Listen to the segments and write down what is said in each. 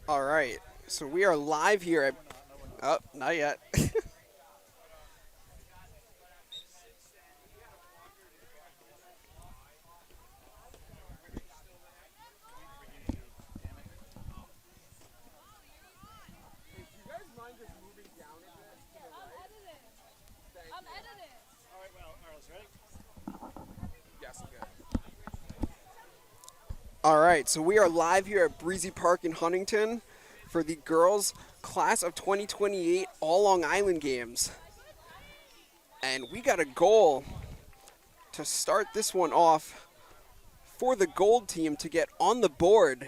All right, so we are live here at. Oh, not yet. All right, so we are live here at Breezy Park in Huntington for the girls' class of 2028 All Long Island games. And we got a goal to start this one off for the gold team to get on the board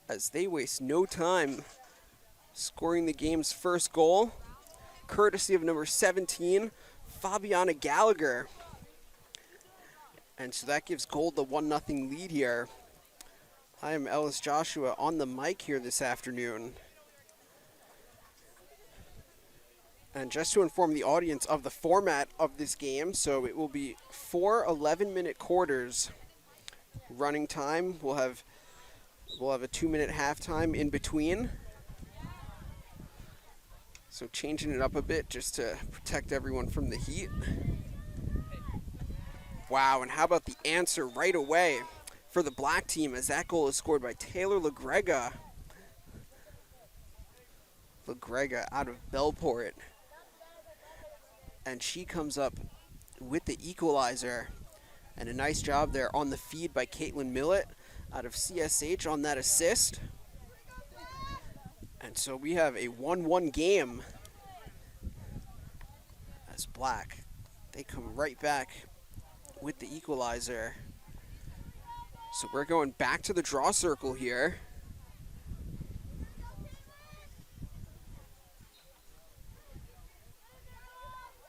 as they waste no time scoring the game's first goal, courtesy of number 17, Fabiana Gallagher. And so that gives gold the 1-0 lead here. I am Ellis Joshua on the mic here this afternoon. And just to inform the audience of the format of this game, so it will be 4 11-minute quarters. Running time, we'll have a 2-minute halftime in between. So changing it up a bit just to protect everyone from the heat. Wow, and how about the answer right away for the black team as that goal is scored by Taylor LaGrega. LaGrega out of Bellport. And she comes up with the equalizer. And a nice job there on the feed by Caitlin Millett out of CSH on that assist. And so we have a 1-1 game as black. They come right back with the equalizer. So we're going back to the draw circle here.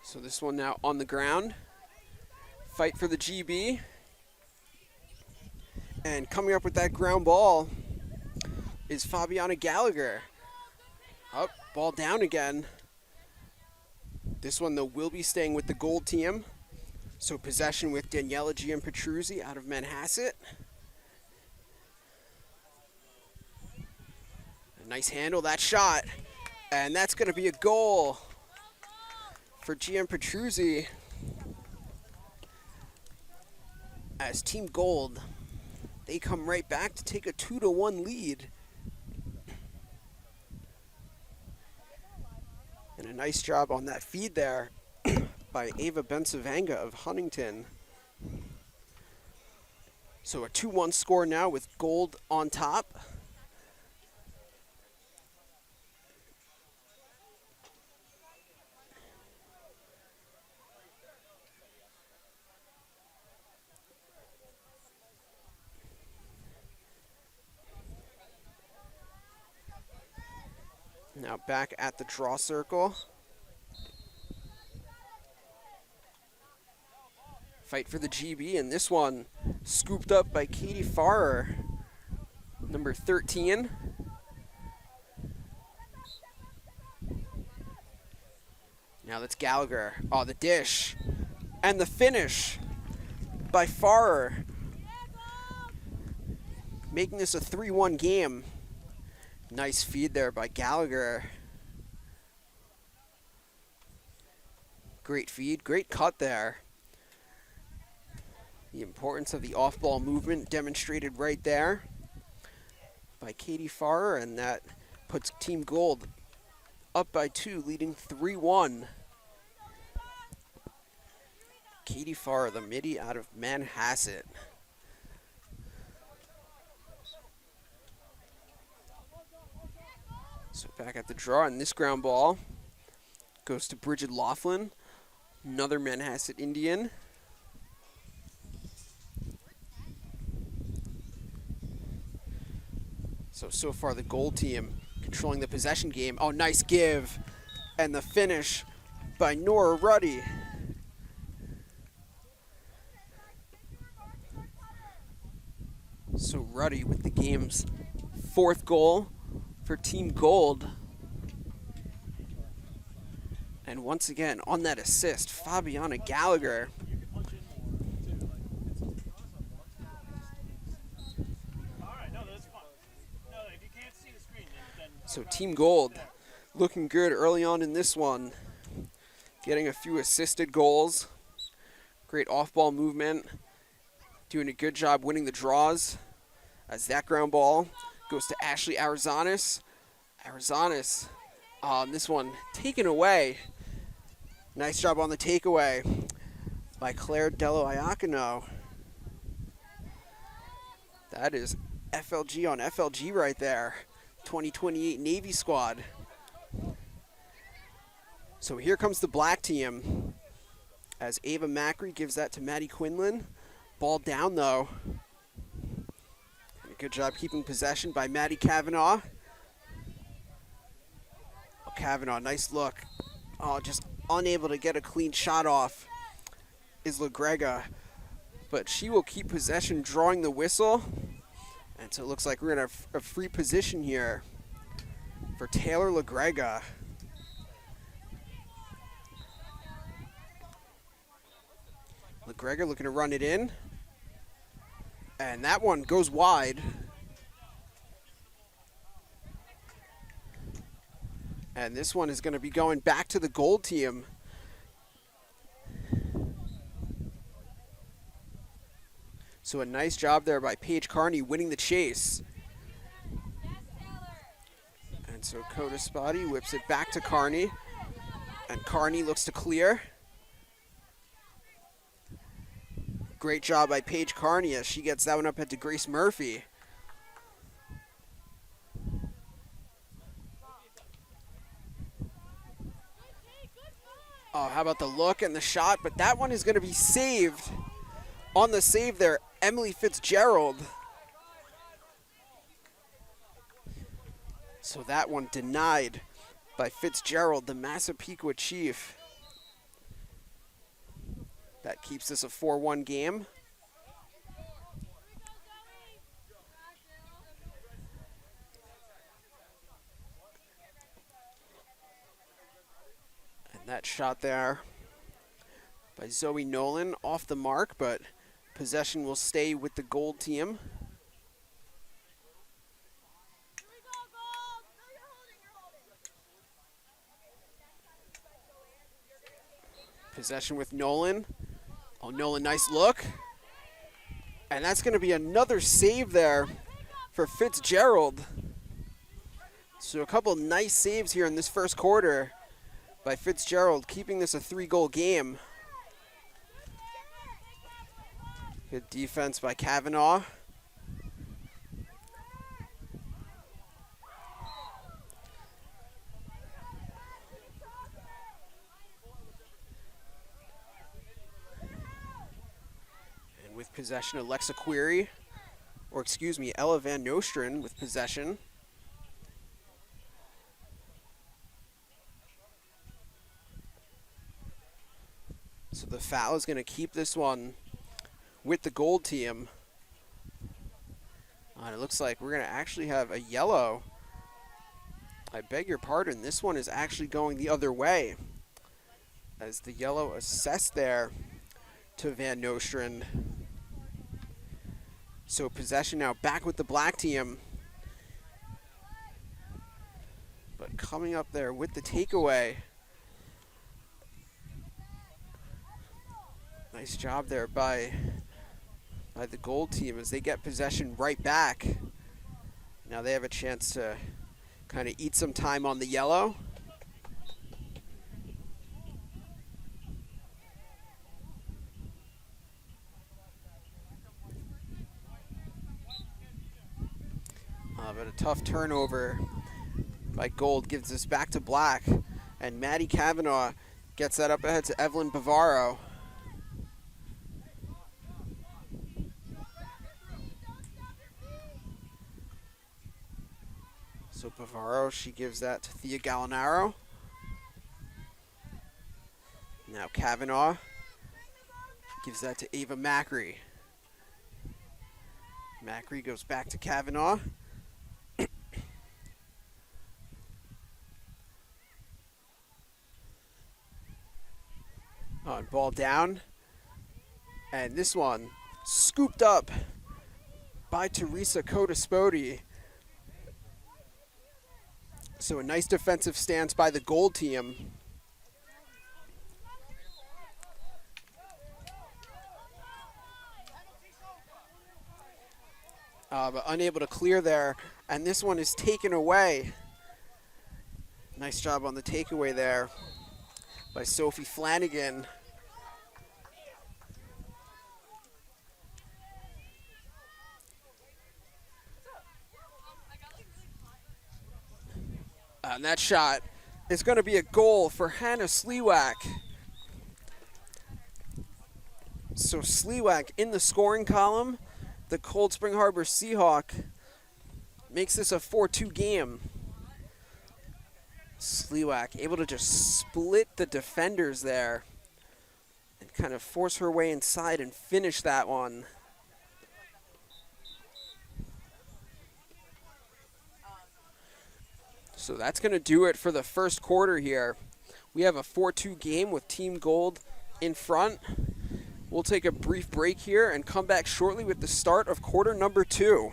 So this one now on the ground. Fight for the GB. And coming up with that ground ball is Fabiana Gallagher. Up, ball down again. This one, though, will be staying with the gold team. So possession with Daniela Gianpetruzzi out of Manhasset. A nice handle, that shot. And that's going to be a goal for Gianpetruzzi. As Team Gold, they come right back to take a 2-1 lead. And a nice job on that feed there by Ava Bensavanga of Huntington. So a 2-1 score now with Gold on top. Now back at the draw circle. Fight for the GB, and this one scooped up by Katie Farrer, number 13. Now that's Gallagher. Oh, the dish. And the finish by Farrer. Making this a 3-1 game. Nice feed there by Gallagher. Great feed, great cut there. The importance of the off-ball movement demonstrated right there by Katie Farrer, and that puts Team Gold up by 2, leading 3-1. Katie Farrer, the midi out of Manhasset. So back at the draw, and this ground ball goes to Bridget Laughlin, another Manhasset Indian. So far the gold team controlling the possession game. Oh, nice give. And the finish by Nora Ruddy. So Ruddy with the game's 4th goal for Team Gold. And once again, on that assist, Fabiana Gallagher. So Team Gold looking good early on in this one. Getting a few assisted goals. Great off-ball movement. Doing a good job winning the draws. As that ground ball goes to Ashley Arizanis. Arizanis on this one taken away. Nice job on the takeaway by Claire Dello Iacono. That is FLG on FLG right there. 2028 Navy squad. So here comes the black team as Ava Macri gives that to Maddie Quinlan. Ball down though. Good job keeping possession by Maddie Kavanaugh. Oh, Kavanaugh, nice look. Oh, just unable to get a clean shot off is LaGrega. But she will keep possession, drawing the whistle. And so it looks like we're in a free position here for Taylor LaGrega. LaGrega looking to run it in. And that one goes wide. And this one is going to be going back to the gold team. So a nice job there by Paige Carney winning the chase. And so Coda Spotty whips it back to Carney. And Carney looks to clear. Great job by Paige Carney as she gets that one up to Grace Murphy. Oh, how about the look and the shot? But that one is going to be saved. On the save there, Emily Fitzgerald. So that one denied by Fitzgerald, the Massapequa Chief. That keeps this a 4-1 game. And that shot there by Zoe Nolan off the mark, but possession will stay with the gold team. Possession with Nolan. Oh, Nolan, nice look. And that's going to be another save there for Fitzgerald. So a couple nice saves here in this first quarter by Fitzgerald, keeping this a 3-goal game. Good defense by Kavanaugh. With possession, Alexa Query, or excuse me, Ella Van Nostren with possession. So the foul is going to keep this one with the gold team. And it looks like we're going to actually have a yellow. I beg your pardon, this one is actually going the other way, as the yellow assessed there to Van Nostren. So possession now back with the black team. But coming up there with the takeaway. Nice job there by the gold team as they get possession right back. Now they have a chance to kind of eat some time on the yellow. But a tough turnover by gold gives us back to black. And Maddie Kavanaugh gets that up ahead to Evelyn Bavaro. So Bavaro, she gives that to Thea Gallinaro. Now Kavanaugh gives that to Ava Macri. Macri goes back to Kavanaugh. On ball down. And this one scooped up by Teresa Codaspoti. So a nice defensive stance by the gold team. But unable to clear there, and this one is taken away. Nice job on the takeaway there by Sophie Flanagan. And that shot is going to be a goal for Hannah Sliwak. So Sliwak in the scoring column. The Cold Spring Harbor Seahawk makes this a 4-2 game. Sliwak able to just split the defenders there and kind of force her way inside and finish that one. So that's going to do it for the first quarter here. We have a 4-2 game with Team Gold in front. We'll take a brief break here and come back shortly with the start of quarter number 2.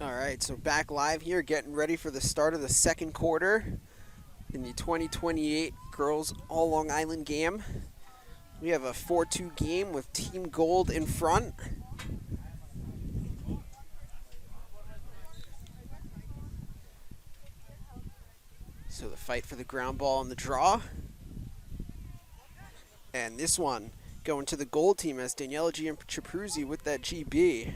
All right, so back live here, getting ready for the start of the second quarter in the 2028 Girls All Long Island game. We have a 4-2 game with Team Gold in front. So the fight for the ground ball and the draw. And this one going to the gold team as Daniela Gianchapruzzi with that GB.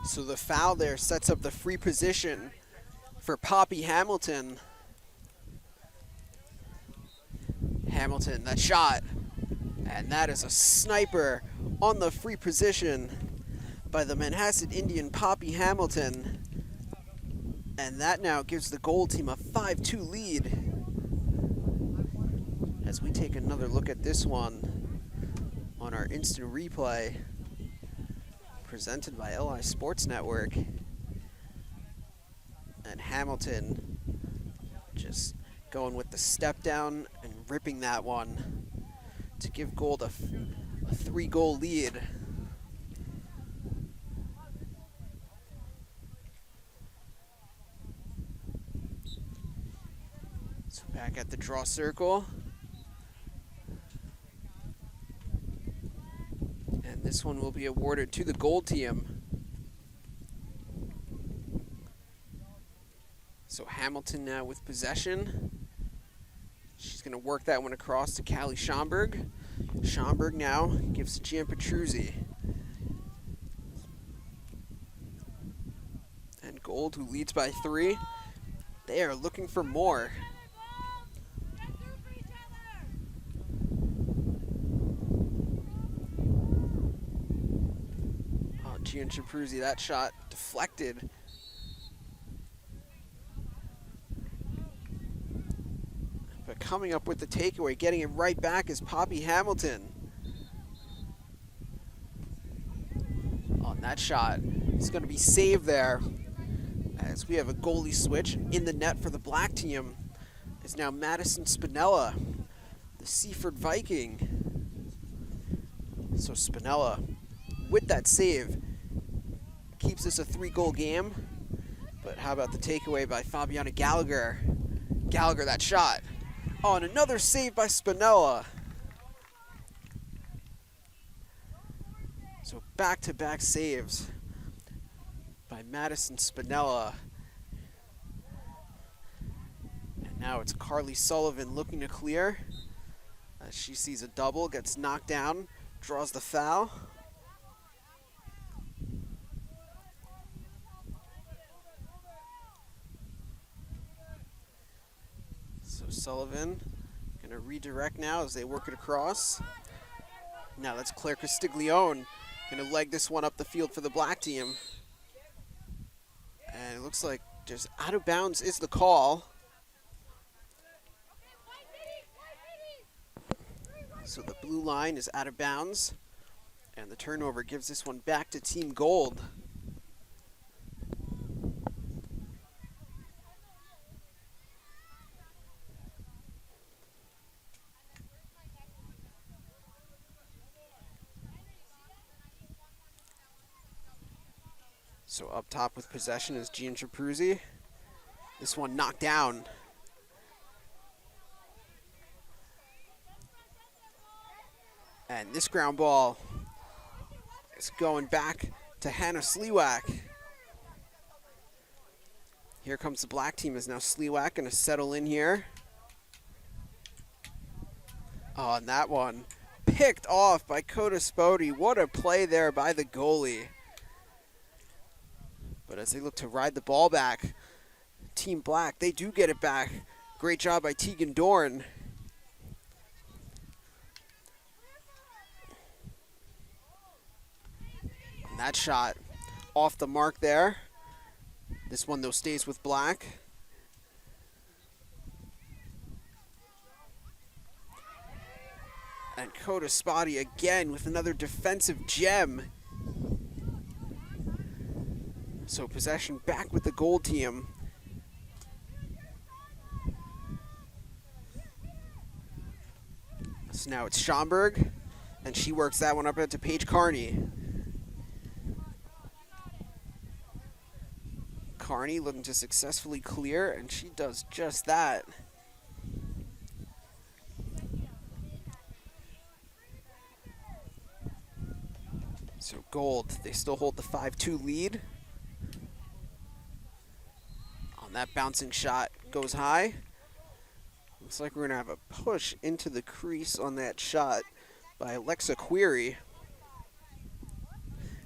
So the foul there sets up the free position for Poppy Hamilton. Hamilton, that shot. And that is a sniper on the free position by the Manhasset Indian Poppy Hamilton. And that now gives the gold team a 5-2 lead. As we take another look at this one on our instant replay, presented by LI Sports Network. And Hamilton just going with the step down and ripping that one to give Gold a 3-goal lead. So back at the draw circle. And this one will be awarded to the gold team. So Hamilton now with possession. She's going to work that one across to Callie Schomburg. Schomburg now gives to Gianchapruzzi. And Gold, who leads by 3, They are looking for more. Oh, Gian Chapruzzi, that shot deflected. But coming up with the takeaway, getting it right back is Poppy Hamilton. On that shot, it's going to be saved there. As we have a goalie switch in the net for the black team is now Madison Spinella, the Seaford Viking. So Spinella, with that save, keeps this a 3-goal game. But how about the takeaway by Fabiana Gallagher? Gallagher, that shot. Oh, and another save by Spinella. So back-to-back saves by Madison Spinella. And now it's Carly Sullivan looking to clear. As she sees a double, gets knocked down, draws the foul. So Sullivan gonna redirect now as they work it across. Now that's Claire Castiglione gonna leg this one up the field for the black team. And it looks like just out of bounds is the call. So the blue line is out of bounds. And the turnover gives this one back to Team Gold. So up top with possession is Gian Chapruzzi. This one knocked down. And this ground ball is going back to Hannah Sliwak. Here comes the black team as now Sliwak going to settle in here. Oh, and that one picked off by Coda Spody. What a play there by the goalie. But as they look to ride the ball back, Team Black, they do get it back. Great job by Tegan Dorn. And that shot off the mark there. This one, though, stays with Black. And Coda Spotty again with another defensive gem. So possession back with the gold team. So now it's Schomburg, and she works that one up into Paige Carney. Carney looking to successfully clear, and she does just that. So Gold, they still hold the 5-2 lead. On that bouncing shot, goes high. Looks like we're gonna have a push into the crease on that shot by Alexa Query.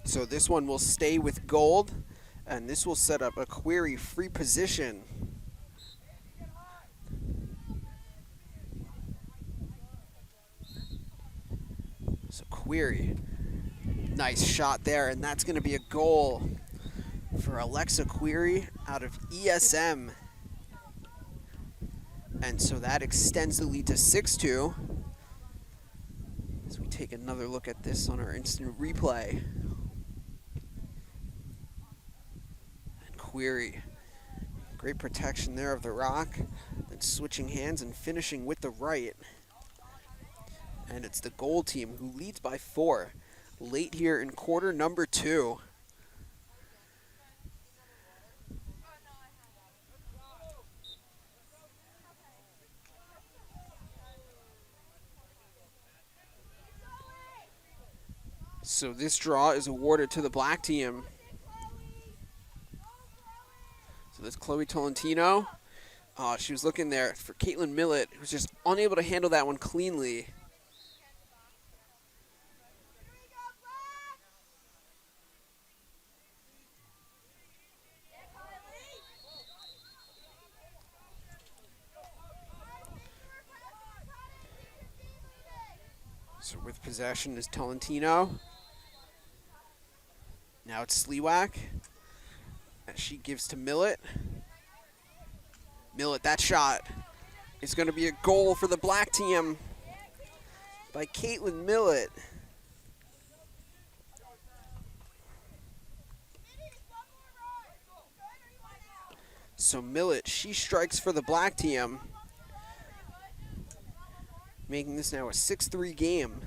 So this one will stay with Gold, and this will set up a Query free position. So Query, nice shot there, and that's gonna be a goal for Alexa Query out of ESM. And so that extends the lead to 6-2. As we take another look at this on our instant replay. And Query, great protection there of the rock. Then switching hands and finishing with the right. And it's the gold team who leads by 4 late here in quarter number 2. So this draw is awarded to the black team. So that's Chloe Tolentino. She was looking there for Caitlin Millett, who was just unable to handle that one cleanly. So with possession is Tolentino. Now it's Sliwak. And she gives to Millett. Millett, that shot is going to be a goal for the black team by Caitlin Millett. So Millett, she strikes for the black team, making this now a 6-3 game.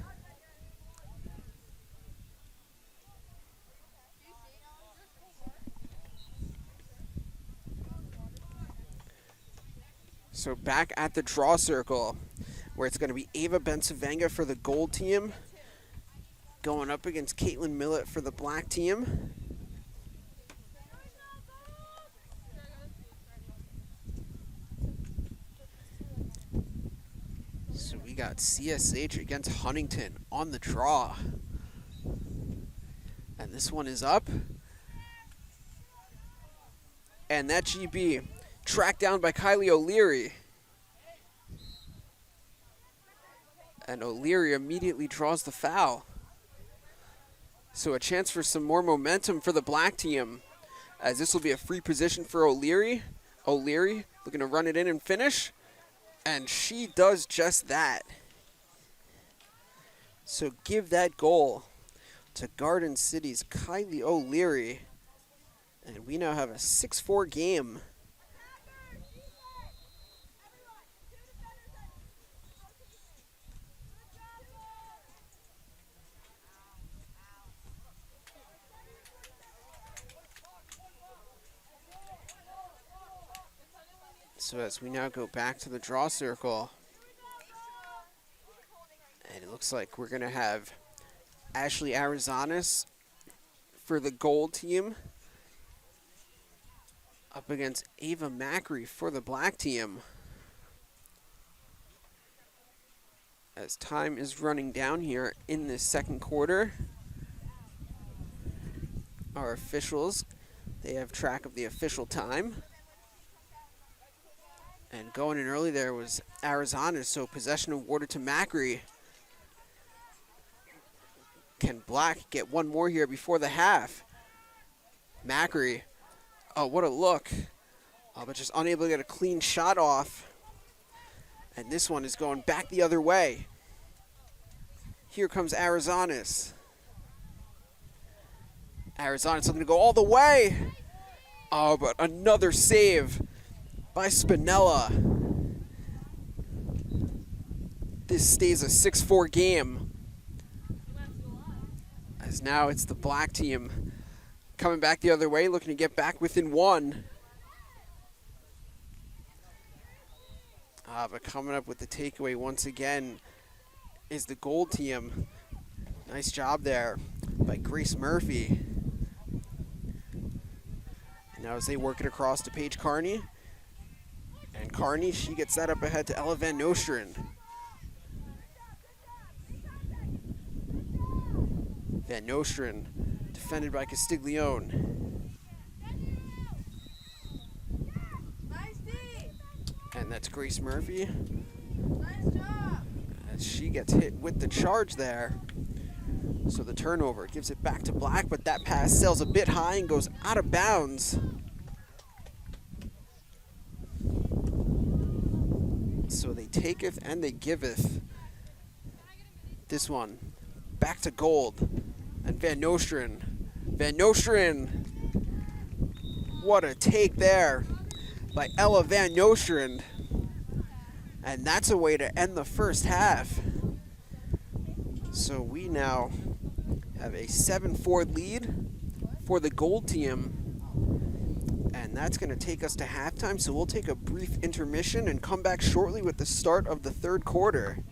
So back at the draw circle, where it's going to be Ava Bensavenga for the gold team, going up against Caitlin Millett for the black team. So we got CSH against Huntington on the draw. And this one is up. And that GB tracked down by Kylie O'Leary. And O'Leary immediately draws the foul. So a chance for some more momentum for the black team, as this will be a free position for O'Leary. O'Leary looking to run it in and finish. And she does just that. So give that goal to Garden City's Kylie O'Leary. And we now have a 6-4 game. So as we now go back to the draw circle, and it looks like we're going to have Ashley Arizanis for the gold team up against Ava Macri for the black team. As time is running down here in this second quarter, our officials, they have track of the official time. And going in early there was Arizanis, so possession awarded to Macri. Can Black get one more here before the half? Macri, oh, what a look. But just unable to get a clean shot off. And this one is going back the other way. Here comes Arizanis. Arizanis looking to go all the way. Oh, but another save by Spinella. This stays a 6-4 game. As now it's the black team coming back the other way, looking to get back within one. But coming up with the takeaway once again is the gold team. Nice job there by Grace Murphy. And now as they work it across to Paige Carney. And Carney, she gets that up ahead to Ella Van Nostrand. Van Nostrand defended by Castiglione. And that's Grace Murphy. Nice job. As she gets hit with the charge there. So the turnover gives it back to Black, but that pass sails a bit high and goes out of bounds. So they taketh and they giveth. This one back to Gold. And Van Nostrand. Van Nostrand. What a take there by Ella Van Nostrand. And that's a way to end the first half. So we now have a 7-4 lead for the gold team. And that's going to take us to halftime. So we'll take a brief intermission and come back shortly with the start of the third quarter.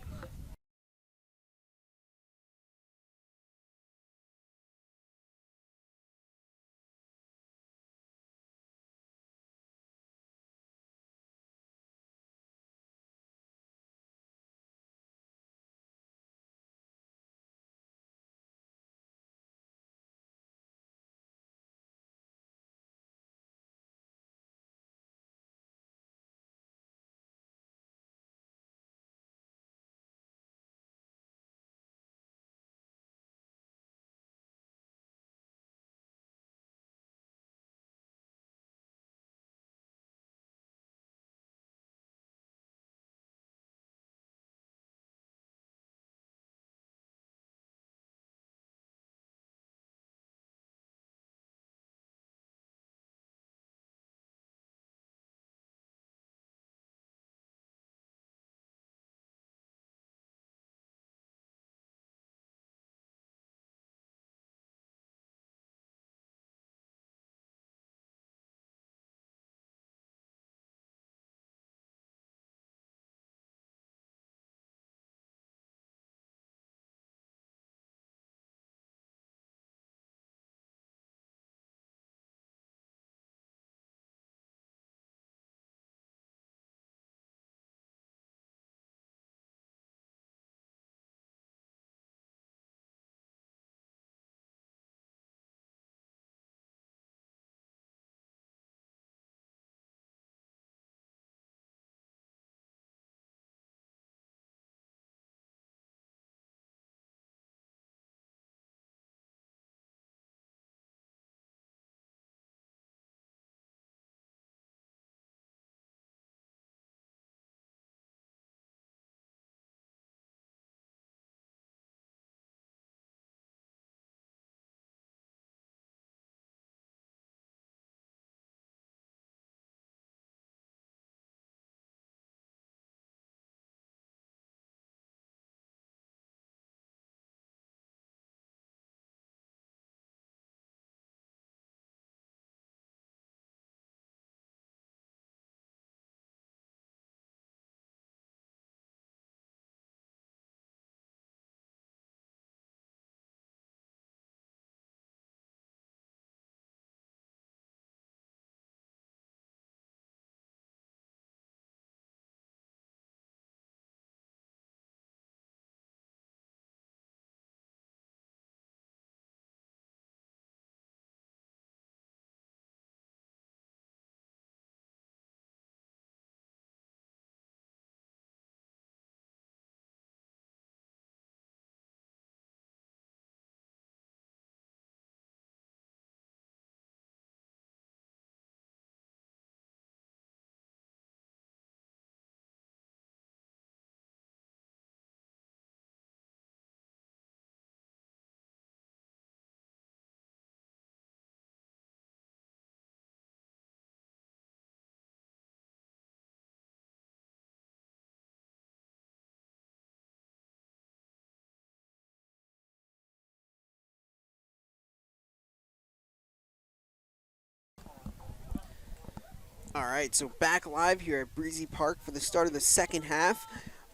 All right, so back live here at Breezy Park for the start of the second half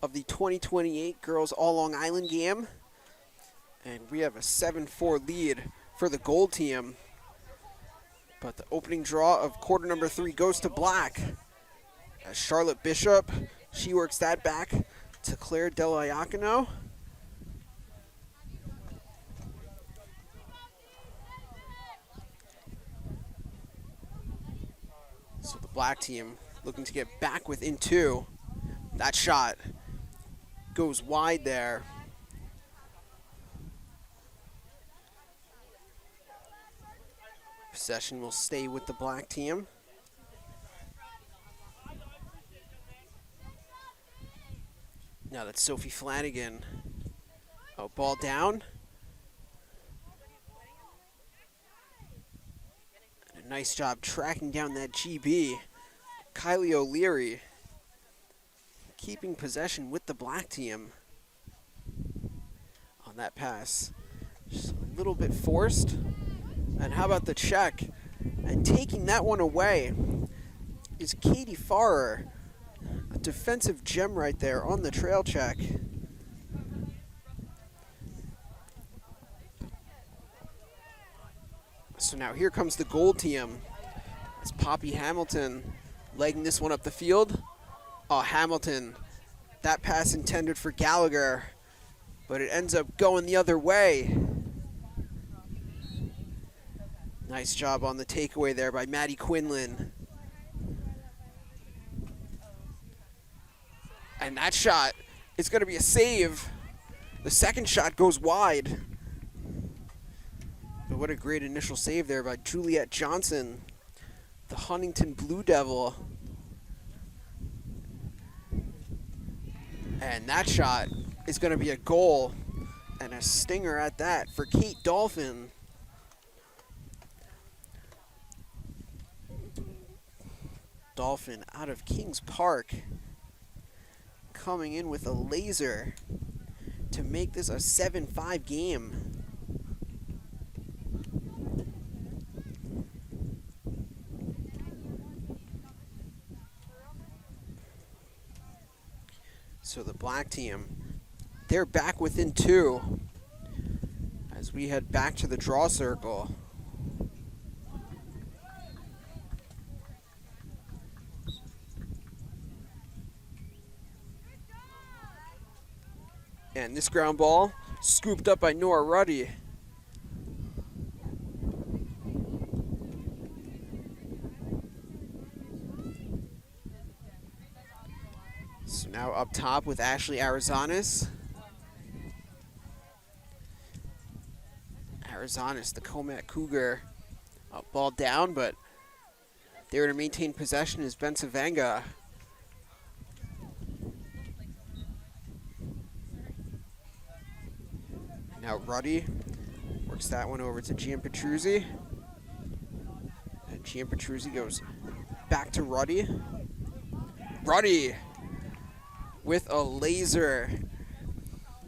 of the 2028 Girls All Long Island game. And we have a 7-4 lead for the gold team. But the opening draw of quarter number 3 goes to black. As Charlotte Bishop, she works that back to Claire Deliacono. So the black team looking to get back within 2. That shot goes wide there. Possession will stay with the black team. Now that's Sophie Flanagan. Oh, ball down. And a nice job tracking down that GB. Kylie O'Leary keeping possession with the black team on that pass. Just a little bit forced. And how about the check? And taking that one away is Katie Farrer. A defensive gem right there on the trail check. So now here comes the gold team. It's Poppy Hamilton legging this one up the field. Oh, Hamilton. That pass intended for Gallagher, but it ends up going the other way. Nice job on the takeaway there by Maddie Quinlan. And that shot is going to be a save. The second shot goes wide. But what a great initial save there by Juliet Johnson, the Huntington Blue Devil. And that shot is going to be a goal, and a stinger at that for Kate Dolphin. Dolphin out of Kings Park, coming in with a laser to make this a 7-5 game. So the black team, they're back within 2 as we head back to the draw circle. And this ground ball scooped up by Nora Ruddy. So now up top with Ashley Arizanis. Arizanis, the Comac Cougar. Ball down, but there to maintain possession is Bensavanga. Now Ruddy works that one over to Gian Petruzzi. And Gian Petruzzi goes back to Ruddy. Ruddy with a laser.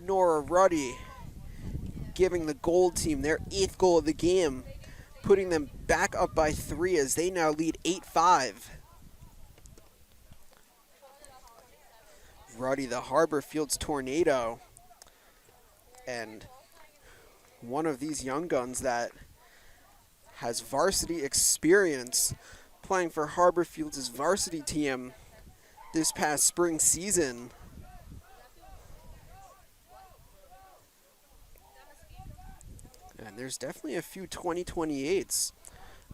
Nora Ruddy giving the gold team their 8th goal of the game, putting them back up by 3 as they now lead 8-5. Ruddy, the Harbor Fields Tornado, and one of these young guns that has varsity experience playing for Harbor Fields' varsity team this past spring season. And there's definitely a few 2028s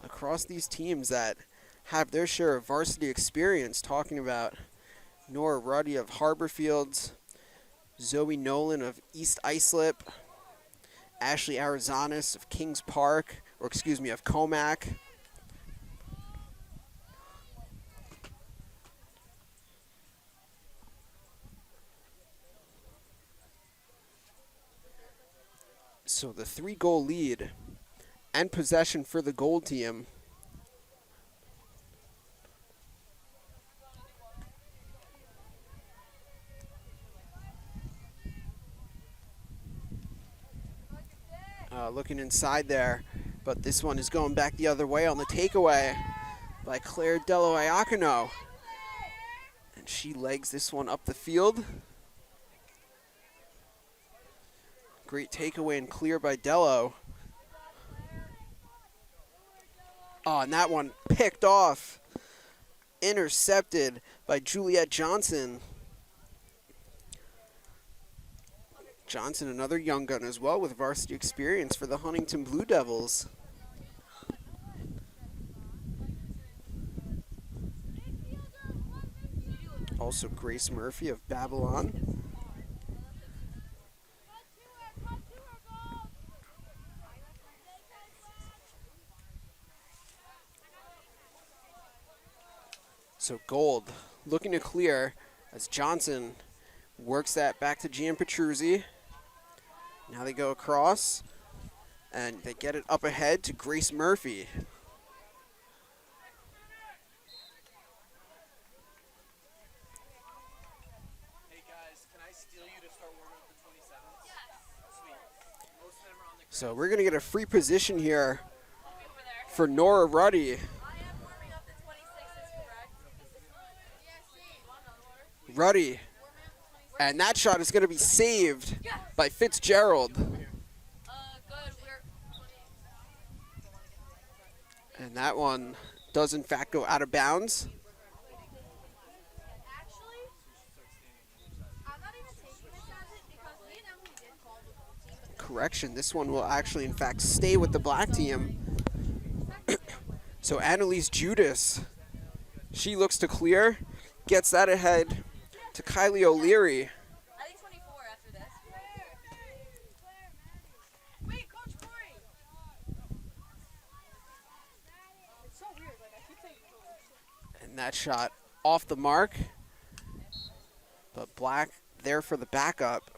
across these teams that have their share of varsity experience, talking about Nora Ruddy of Harbor Fields, Zoe Nolan of East Islip, Ashley Arizanis of Kings Park, or excuse me, of Comac. So the 3-goal lead and possession for the gold team. Looking inside there, but this one is going back the other way on the takeaway. by Claire Dello Iacono. And she legs this one up the field. Great takeaway and clear by Dello. Oh, and that one picked off. Intercepted by Juliet Johnson. Johnson, another young gun as well with varsity experience for the Huntington Blue Devils. Also Grace Murphy of Babylon. So Gold looking to clear as Johnson works that back to Gian Petruzzi. Now they go across and they get it up ahead to Grace Murphy. Hey guys, can I steal you to start warming up the 27s? Yes. Sweet. Most of them are on the So we're going to get a free position here for Nora Ruddy. I am warming up the 26s, correct? Ruddy. And that shot is going to be saved by Fitzgerald. Good. And that one does in fact go out of bounds. Actually, I'm not even taking this as it because me and Emily did call the gold team. But Correction, this one will actually in fact stay with the black team. So Annalise Judas, she looks to clear, gets that ahead to Kylie O'Leary. I think 24 after this. Wait, Coach Corey. It's so weird. Like I keep saying Coach. And that shot off the mark. But black there for the backup.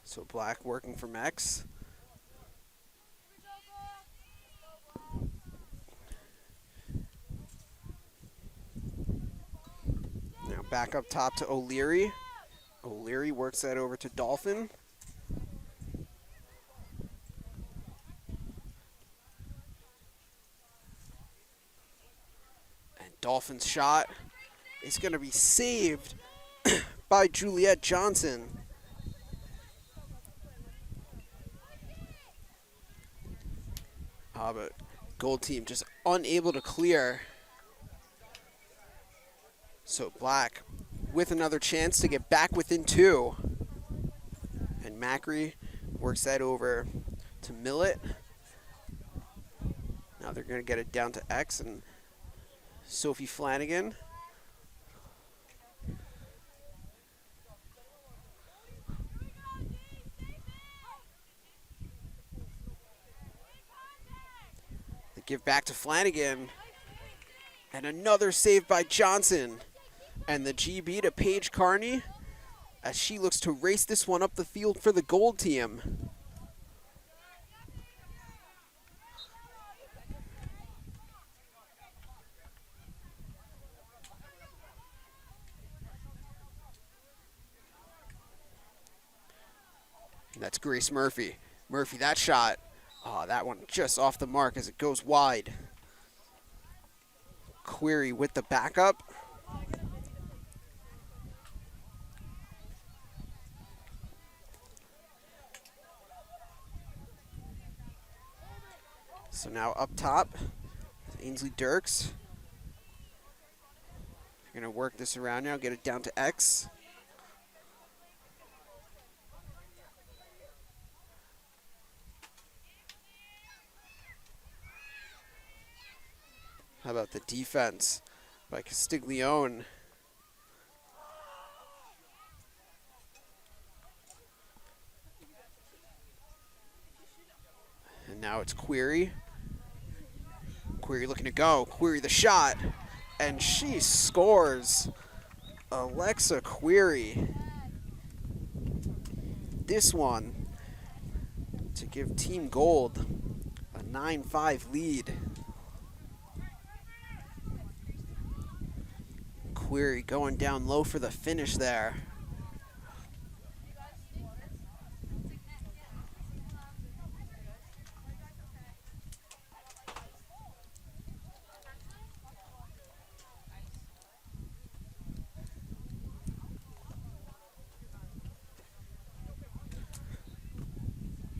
So black working from X. Now back up top to O'Leary. O'Leary works that over to Dolphin. And Dolphin's shot is going to be saved by Juliet Johnson. But gold team just unable to clear. So black with another chance to get back within two. And Macri works that over to Millett. Now they're going to get it down to X and Sophie Flanagan. Give back to Flanagan. And another save by Johnson. And the GB to Paige Carney as she looks to race this one up the field for the gold team. And that's Grace Murphy. Murphy, that shot. Oh, that one just off the mark as it goes wide. Query with the backup. So now up top, Ainsley Dirks. They're going to work this around now, get it down to X. How about the defense by Castiglione? And now it's Query. Query looking to go. Query the shot. And she scores. Alexa Query. This one to give Team Gold a 9-5 lead. Query going down low for the finish there.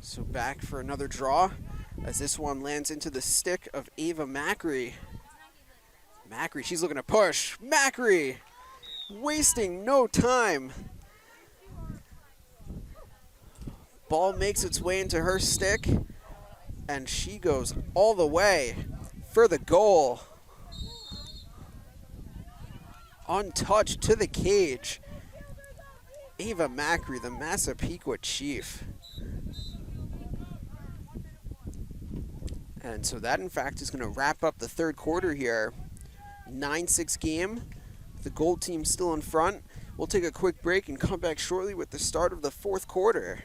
So back for another draw as this one lands into the stick of Ava Macri. Macri, she's looking to push. Macri, wasting no time. Ball makes its way into her stick, and she goes all the way for the goal. Untouched to the cage. Ava Macri, the Massapequa Chief. And so that, in fact, is going to wrap up the third quarter here. 9-6 game. The gold team still in front. We'll take a quick break and come back shortly with the start of the fourth quarter.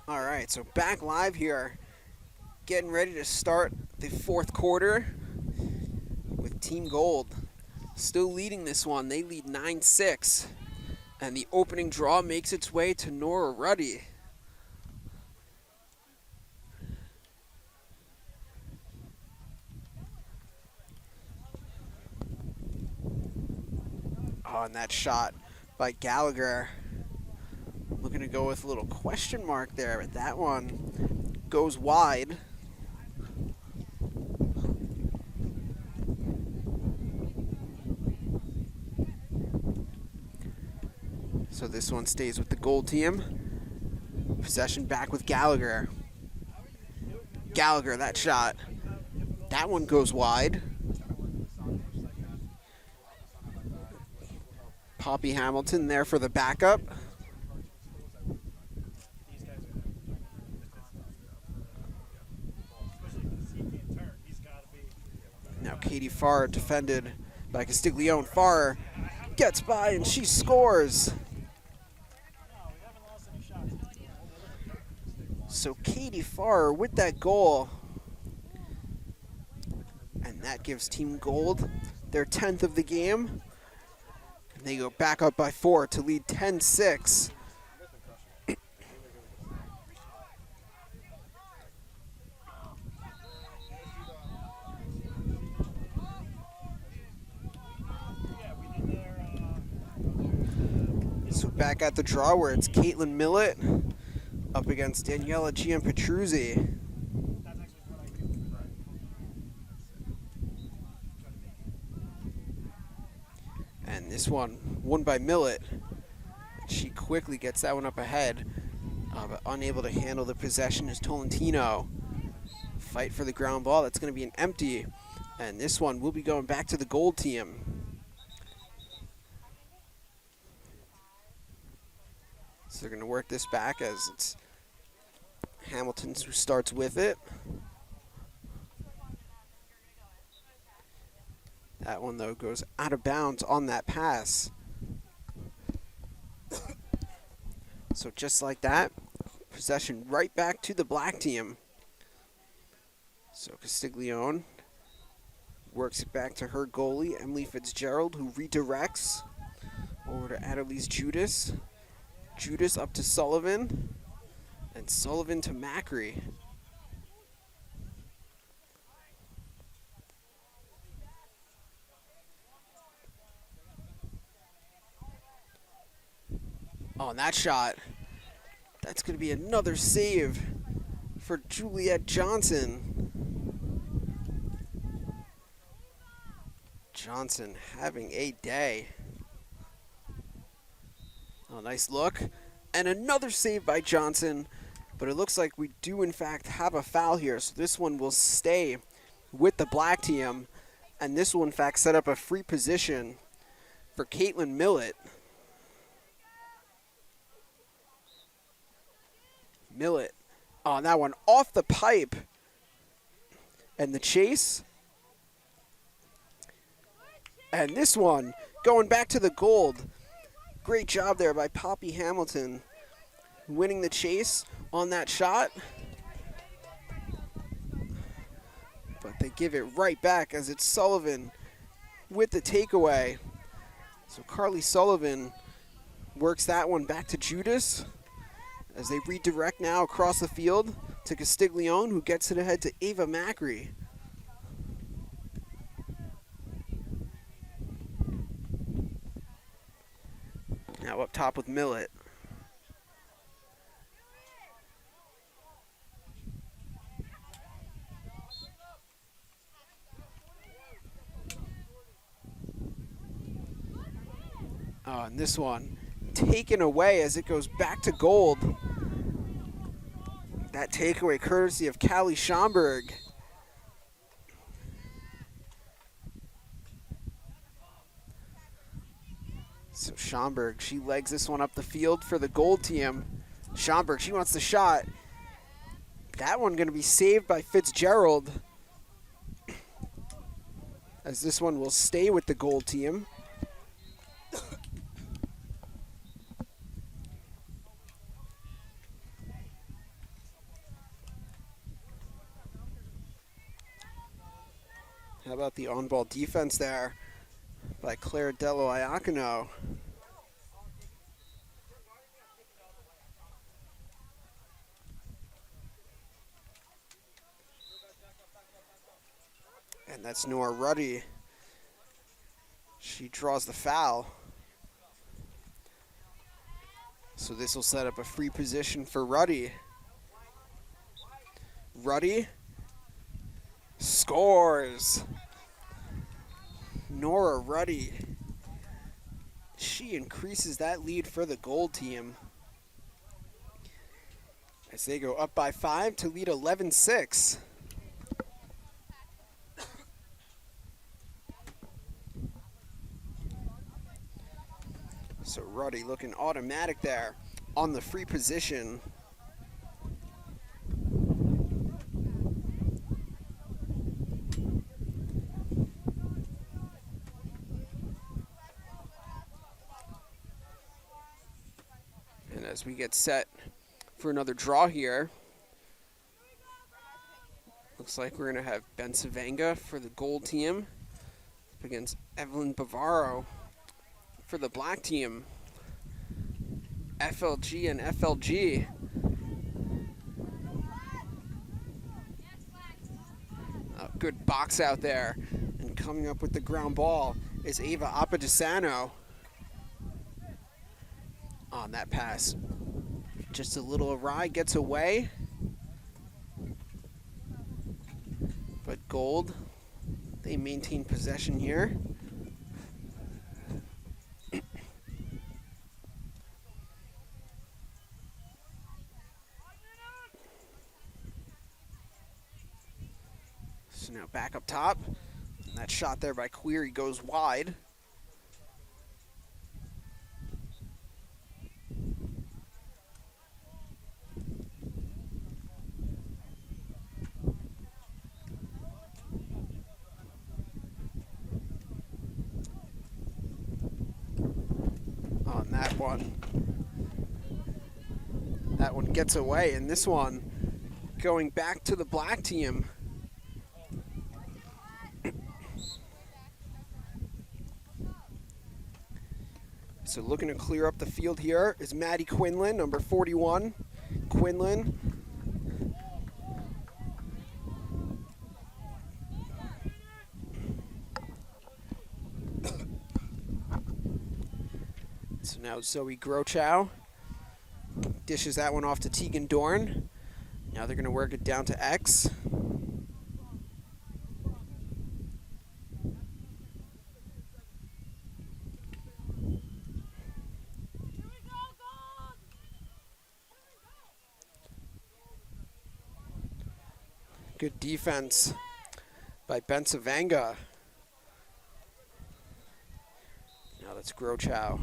All right, so back live here, getting ready to start the fourth quarter with Team Gold still leading this one. They lead 9-6, and the opening draw makes its way to Nora Ruddy. Oh, and that shot by Gallagher. Looking to go with a little question mark there, but that one goes wide. So this one stays with the gold team. Possession back with Gallagher. Gallagher, that shot. That one goes wide. Poppy Hamilton there for the backup. Now Katie Farr defended by Castiglione. Farr gets by and she scores. So Katie Farr with that goal. And that gives Team Gold their 10th of the game. And they go back up by 4 to lead 10-6. So back at the draw where it's Caitlin Millett up against Daniela Gianpetruzzi. And this one won by Millett. She quickly gets that one up ahead, but unable to handle the possession is Tolentino. Fight for the ground ball. That's going to be an empty. And this one will be going back to the gold team. So they're going to work this back as it's Hamilton who starts with it. That one, though, goes out of bounds on that pass. So just like that, possession right back to the black team. So Castiglione works it back to her goalie, Emily Fitzgerald, who redirects over to Annalise Judas. Judas up to Sullivan, and Sullivan to Macri. Oh, and that shot, that's going to be another save for Juliet Johnson. Johnson having a day. Oh, nice look. And another save by Johnson, but it looks like we do in fact have a foul here, so this one will stay with the black team, and this will in fact set up a free position for Caitlin Millett. Millett on that one off the pipe, and the chase. And this one going back to the gold. Great job there by Poppy Hamilton, winning the chase on that shot. But they give it right back as it's Sullivan with the takeaway. So Carly Sullivan works that one back to Judas as they redirect now across the field to Castiglione, who gets it ahead to Ava Macri. Now up top with Millett. Oh, and this one taken away as it goes back to gold. That takeaway courtesy of Callie Schomburg. So Schomburg, she legs this one up the field for the gold team. Schomburg, she wants the shot. That one going to be saved by Fitzgerald, as this one will stay with the gold team. How about the on-ball defense there by Claire Dello Iacono? And that's Nora Ruddy. She draws the foul. So this will set up a free position for Ruddy. Ruddy scores. Nora Ruddy. She increases that lead for the gold team as they go up by 5 to lead 11-6. So Ruddy looking automatic there on the free position. And as we get set for another draw here, looks like we're going to have Ben Savanga for the gold team up against Evelyn Bavaro for the black team. FLG and FLG. A good box out there. And coming up with the ground ball is Ava Apadesano on that pass. Just a little awry, gets away. But Gold, they maintain possession here. So now back up top. And that shot there by Query goes wide. one. That one gets away, and this one going back to the black team. So looking to clear up the field here is Maddie Quinlan, number 41. Quinlan. So now Zoe Grochow dishes that one off to Tegan Dorn. Now they're going to work it down to X. Good defense by Bensavanga. Now that's Grochow.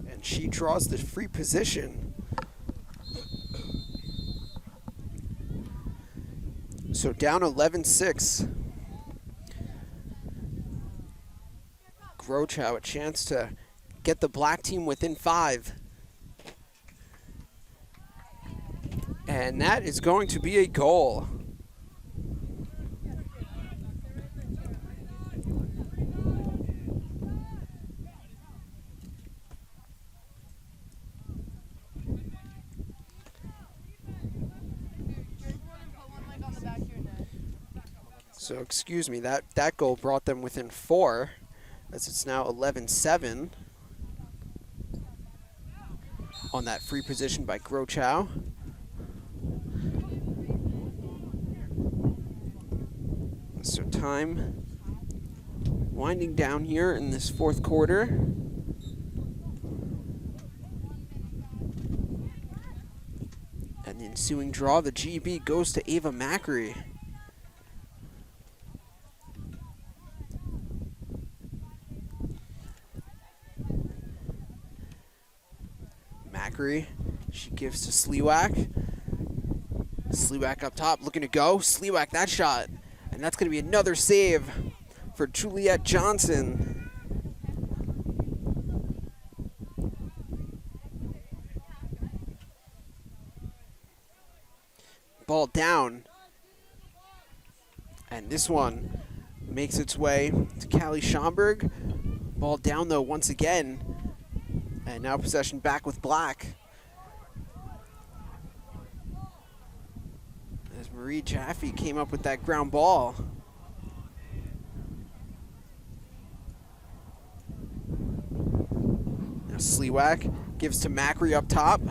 And she draws the free position. So down 11-6. Grochow a chance to get the black team within 5. And that is going to be a goal. So excuse me, that goal brought them within 4, as it's now 11-7 on that free position by Grochow. So time winding down here in this 4th quarter. And the ensuing draw, the GB goes to Ava Macri. Macri, she gives to Sliwak. Sliwak up top, looking to go. Sliwak, that shot. And that's going to be another save for Juliet Johnson. Ball down. And this one makes its way to Callie Schomburg. Ball down, though, once again. And now possession back with Black. As Marie Jaffe came up with that ground ball. Now Sliwak gives to Macri up top.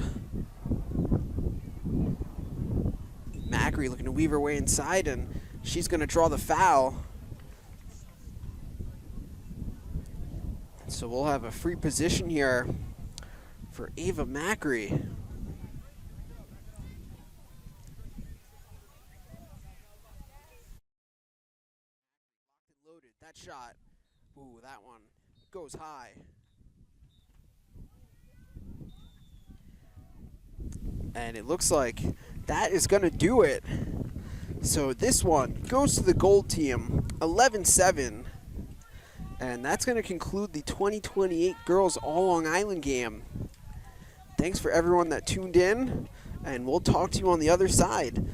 Macri looking to weave her way inside, and she's going to draw the foul. So we'll have a free position here for Ava Macri. Loaded, that shot, ooh, that one goes high. And it looks like that is gonna do it. So this one goes to the gold team, 11-7. And that's going to conclude the 2028 Girls All Long Island game. Thanks for everyone that tuned in, and we'll talk to you on the other side.